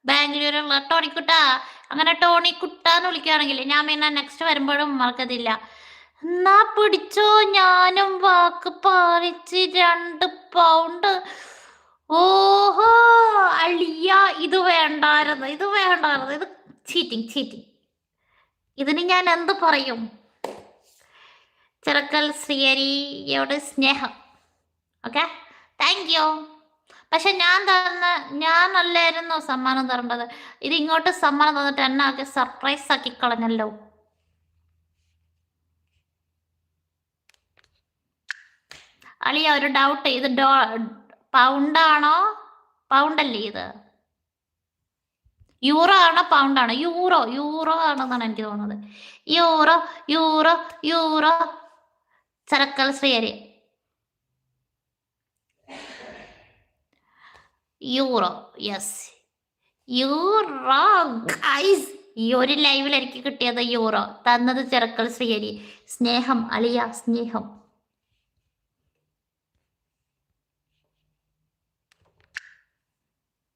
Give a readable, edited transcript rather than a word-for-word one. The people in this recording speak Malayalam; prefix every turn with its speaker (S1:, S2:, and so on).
S1: ബാംഗ്ലൂരുള്ള ടോണിക്കുട്ടാ. അങ്ങനെ ടോണിക്കുട്ടാന്ന് വിളിക്കുകയാണെങ്കിൽ ഞാൻ പിന്നെ നെക്സ്റ്റ് വരുമ്പോഴും മറക്കത്തില്ല. എന്നാ പിടിച്ചോ, ഞാനും വാക്ക് പാലിച്ച് 2 പൗണ്ട്. ഓഹോ അളിയ, ഇത് വേണ്ടായിരുന്നു, ഇത് ചീറ്റിങ് ചീറ്റിങ്. ഇതിന് ഞാൻ എന്ത് പറയും? ചിറക്കൽ ശ്രീഹരിയോട് സ്നേഹം. Okay, thank you. പക്ഷെ ഞാനല്ലായിരുന്നു സമ്മാനം തരേണ്ടത്. ഇത് ഇങ്ങോട്ട് സമ്മാനം തന്നിട്ട് എന്നെ ആക്കി സർപ്രൈസ് ആക്കി കളഞ്ഞല്ലോ. അളിയ ഒരു ഡൗട്ട്, ഇത് പൗണ്ടാണോ? പൗണ്ടല്ലേ ഇത്? യൂറോ ആണോ പൗണ്ടാണോ? യൂറോ ആണെന്നാണ് എനിക്ക് തോന്നുന്നത്. Euro euro euro. ചരക്കൽ Sreehari euro. Yes, euro guys. ഈ ഒരു ലൈവിൽ എനിക്ക് കിട്ടിയത് യൂറോ, തന്നത് ചിറക്കൽ ശ്രീഹരി. സ്നേഹം അളിയ, സ്നേഹം.